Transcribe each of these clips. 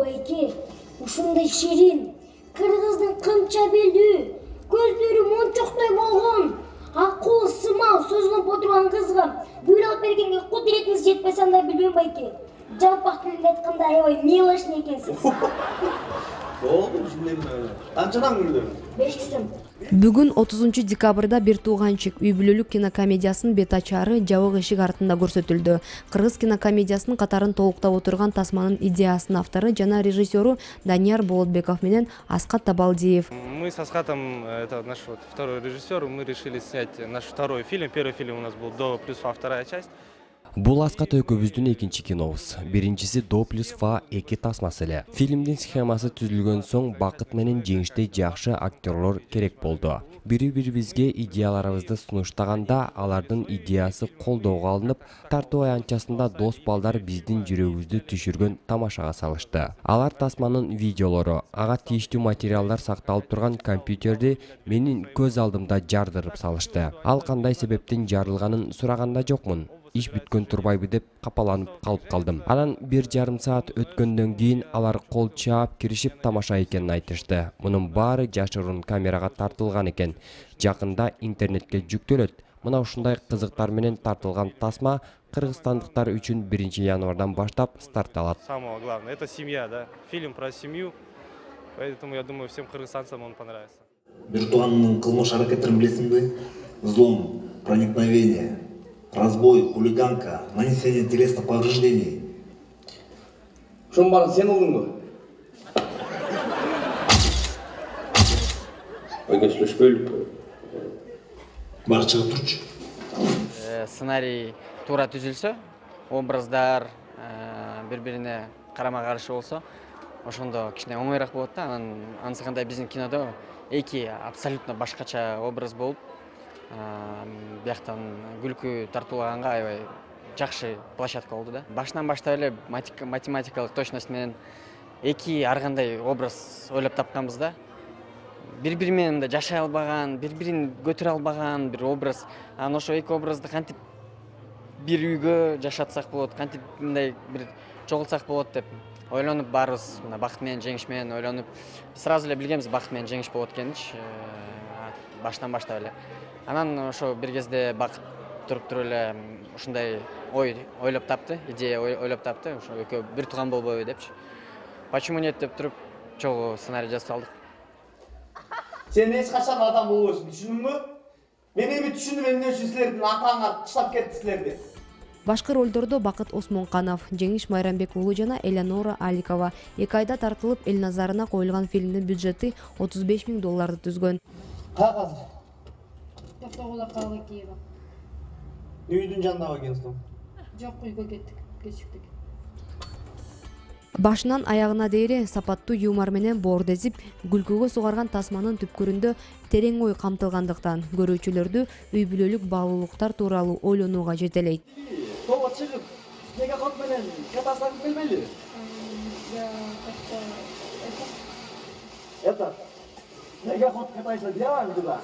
байке. Ушундай ширин, кыргыздын кымча белдүү, көздөрү мончоктой болгон, акыл сымал сөзүнүп отурган кызга гүл алып бергенге кудуретиңиз жетпесе анда билбейм байке. Жалпак тилинде айтканда аябай милошный экенсиз. Болду, ушундайбы. Канчадан гүлдөр? 500 сом. Бүгүн 30 декабрда Бир тууганчик үй бүлөлүк кинокомедиясынын бет ачары жабык эшик артында көрсөтүлдү. Кыргыз кинокомедиясынын катарын толуктап отурган тасманын идеясынын автору жана режиссеру Данияр Болотбеков менен Аскат Табалдиев. Мы с Аскатом, это наш второй режиссер, мы решили снять наш второй фильм. Первый фильм у нас был «До плюс Фа», вторая часть. Бул Аскат экөөбүздүн экинчи кинобуз. Биринчиси «До плюс Фа» 2 тасмасы эле. Фильмдин схемасы түзүлгөн соң бакыт менен жеңиштей жакшы актерлор керек болду. Бири-бирибизге идеяларыбызды сунуштаганда алардын идеясы колдоого алынып, тартуу аянтчасында дос балдар биздин жүрөгүбүздү түшүргөн тамашага салышты. Алар тасманын видеолору, ага тийиштүү материалдар сакталып турган компьютерди менин көз алдымда жардырып салышты. Ал кандай себептен жарылганын сураганда жокмун. Иш бүткөн турбайбы деп капаланып калып калдым. Анан 1,5 саат өткөндөн кийин алар кол чаап киришип тамаша экенин айтышты. Мунун баары жашыруун камерага тартылган экен. Жакында интернетке жүктөлөт. Мына ушундай кызыктар менен тартылган тасма кыргызстандыктар үчүн 1 январдан баштап старт алат. Самое главное, это семья, да? Фильм про семью, поэтому я думаю, всем кыргызстанцам он понравится. Бир тууганын кылмыш аракеттерин билесиңби? Взлом, проникновение, разбой, хулиганка, нанесение телесных повреждений. Ошонун баарын сен кылдыңбы? Ойгөслөшпөйлүк. Бар чыгып турчу. Сценарий туура түзүлсө, образдар бири-бирине карама-каршы болсо, ошондо кичине оңоюраак болот да. Анысыкандай биздин кинодо эки абсолютно башкача образ болуп, бияктан күлкү тартуулаганга аябай жакшы площадка болду да. Башынан баштап эле математикалык точность менен эки ар кандай образ ойлоп тапканбыз да. Бири-бири менен да жашай албаган, бири-бирин көтөрө албаган бир образ. Анан ошо эки образды кантип бир үйгө жашатсак болот, кантип мындай бир чогултсак болот деп ойлонуп баарыбыз мына бакыт менен жеңиш менен ойлонуп сразу эле билгенбиз бакыт менен жеңиш болот экенинчи. Баштан баштап эле. Анан ошо бир кезде бакыт туруп эле ушундай ойлоп тапты, идея ойлоп тапты. Ошо экөө бир тууган болбойбу депчи. Почему нет деп туруп чогуу сценарий жазып салдык. Сен эч качан адам болбойсуң, түшүндүңбү? Мен эми түшүндүм эмне үчүн силердин атаңар таштап кетти силерди. Башкы ролдордо Бакыт Осмонканов, Жеңиш Майрамбек уулу жана Элеонора Аликова. 2 айда тартылып эл назарына коюлган фильмдин бюджети $35,000 түзгөн. Кагаз. Токтогула калып кийип. Үйдүн жанындагы агентство. Жок, үйгө кеттик, кечиктик. Башынан аягына дейре сапаттуу юмор менен боордезип, күлкүгө сугарган тасманын түпкүрүндө терең ой камтылгандыктан көрүүчүлөрдү үй бүлөлүк баалуулуктар тууралуу ойлонууга жетелейт. Тоого чыгып, снегоход менен катасаңыз келбейби? Это снегоход катайся, делаем туда.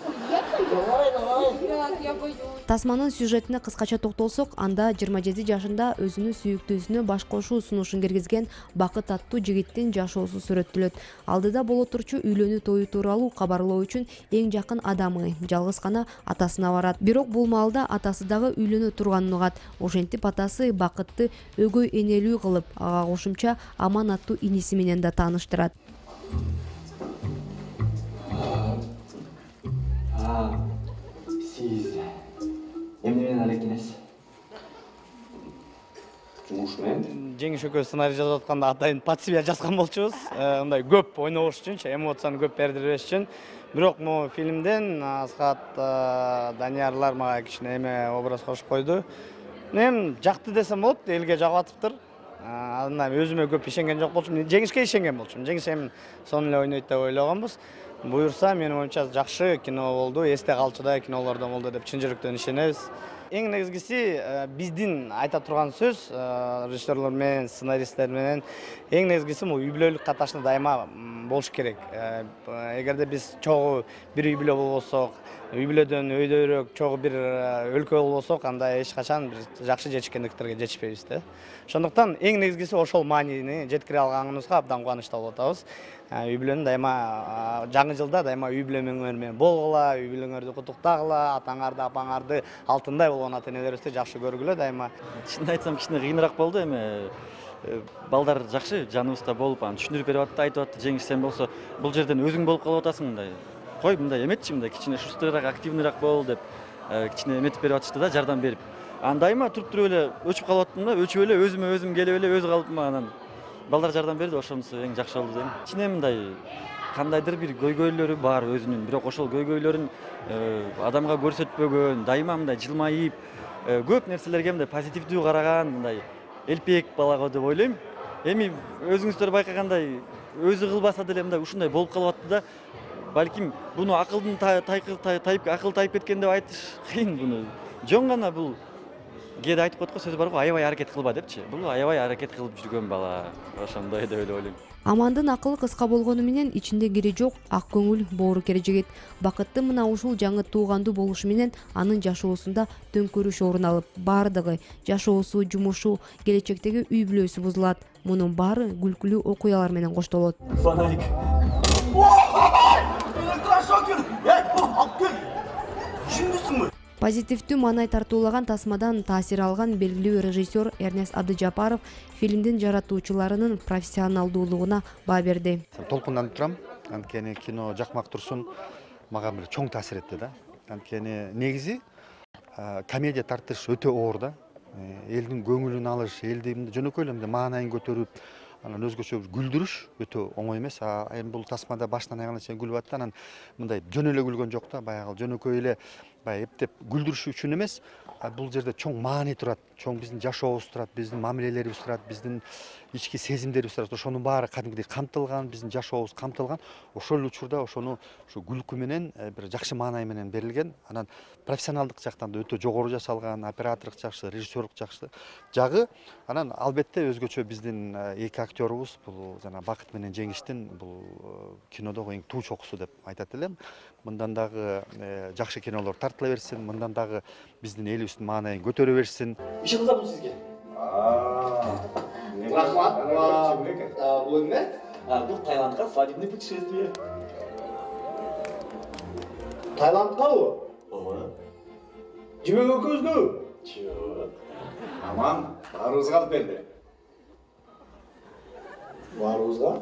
Давай. Тасманын сюжетине кыскача токтолсок, анда 27 жашында өзүнүн сүйүктүүсүнө баш кошуу сунушун киргизген Бакыт аттуу жигиттин жашоосу сүрөттөлөт. Алдыда боло турчу үйлөнүү тою тууралуу кабарлоо үчүн эң жакын адамы, жалгыз гана атасына барат. Бирок бул маалда атасы дагы үйлөнө турганын угат. Ошентип атасы Бакытты өгөй энелүү кылып, ага кошумча Аман аттуу иниси менен да тааныштырат. Сиз эмне менен алекинесиз? Жумуш менен. Жеңиш экөө сценарий жазып атканда атайын под себя жазган болчубуз. Мындай көп ойногуш үчүнчү, эмоцияны көп бердирбеш үчүн. Бирок могу фильмден Аскат, Даниярлар мага кичине эме образ кошуп койду. Мен жакты десем болот, элге жагып атыптыр. Андан өзүмө көп ишенген жок болчумун. Жеңишке ишенген болчумун. Жеңиш эми сонун эле ойнойт деп ойлогонбуз. Буюрса, менин оюмча жакшы кино болду, эсте калчудай кинолордон болду деп чын жүрөктөн ишенебиз. Эң негизгиси биздин айта турган сөз режиссерлор менен, сценаристтер менен эң негизгиси үй бүлөлүк катнашны дайыма болуш керек. Эгерде биз чогуу бир үй бүлө болбосок, үй бүлөдөн өйдөйрөөк чогуу бир өлкө болбосок, анда эч качан бир жакшы жетишкендиктерге жетишпейбиз да. Ошондуктан эң негизгиси ошол маанини жеткире алганыбызга абдан кубанычта болуп атабыз. Үй бүлөнү дайыма жаңы жылда дайыма үй бүлөңөр менен болгула, үй бүлөңөрдү куттуктагыла, атаңарды, апаңарды алтындай болгон ата энелерибизди жакшы көргүлө дайыма. Чынын айтсам кичине кыйыныраак болду эми. Балдар жакшы жаныбызда болуп, аны түшүндүрүп берип атты, айтып атты. Жеңиш сен болсо бул жерден өзүң болуп калып атасың мындай. Кой мындай эметчи, мындай кичине шустрыраак, активныйраак бол деп кичине эметип берип атышты да, жардам берип. Аны дайыма туруп эле өчүп калып аттым да, өчүп эле өзүмө өзүм келип эле өзү калыпмын, анан балдар жардам берди, ошонусу эң жакшы болду дейм. Кичине мындай кандайдыр бир көйгөйлөрү бар өзүнүн, бирок ошол көйгөйлөрүн адамга көрсөтпөгөн, дайыма мындай жылмайып, көп нерселерге мындай позитивдүү караган, мындай элпек бала го деп ойлойм. Эми өзүңүздөр байкагандай өзү кылбаса деле мындай ушундай болуп калып атты да. Балким буну акылдын акыл тайып кеткен деп айтыш кыйын буну. Жөн гана бул кээде айтып коет го, сөз бар го, аябай аракет кылба депчи. Бул аябай аракет кылып жүргөн бала. Ошондой деп ойлойм. Амандын акылы кыска болгону менен ичинде кири жок, ак көңүл, боорукер жигит. Бакытты мына ушул жаңы туугандуу болушу менен анын жашоосунда төңкөрүш орун алып, бардыгы жашоосу, жумушу, келечектеги үй бүлөсү бузулат. Мунун баары күлкүлүү окуялар менен коштолот. Фонарик. Электрошокер. Алып кел. Түшүндүсүңбү? Позитивдүү маанай тартуулаган тасмадан таасир алган белгилүү режиссер Эрнест Абдыжапаров фильмдин жаратуучуларынын профессионалдуулугуна баа берди. Толкунданып турам. Анткени кино Жакмак Турсун мага бир чоң таасир этти да. Анткени негизи комедия тартыш өтө оор да. Элдин көңүлүн алыш, элди жөнөкөй эле маанайын көтөрүп, анан өзгөчө күлдүрүш өтө оңой эмес. Эми бул тасмада баштан аягына чейин күлүп атты, анан мындай жөн эле күлгөн жок да, баягы жөнөкөй эле баягы эптеп күлдүрүш үчүн эмес. Бул жерде чоң маани турат, чоң биздин жашообуз турат, биздин мамилелерибиз турат, биздин ички сезимдерибиз турат. Ошонун баары кадимгидей камтылган, биздин жашообуз камтылган. Ошол эле учурда ошону ушу күлкү менен, бир жакшы маанай менен берилген. Анан профессионалдык жактан да өтө жогору жасалган, операторлук жакшы, режиссерлук жакшы жагы. Анан албетте өзгөчө биздин эки актёрубуз, бул жана Бакыт менен Жеңиштин бул кинодогу эң туу чокусу деп айтат элем. Мындан дагы жакшы кинолор тартыла берсин, мындан дагы биздин элибиздин маанайын көтөрө берсин. Иш кылса бул сизге. Рахмат. Бул эмне? Бул Таиландга свадебный путешествие. Таиландгабы? Ооба. Жибек экөөбүзгө? Жок. Аман, баарыбызга алып берди. Баарыбызга?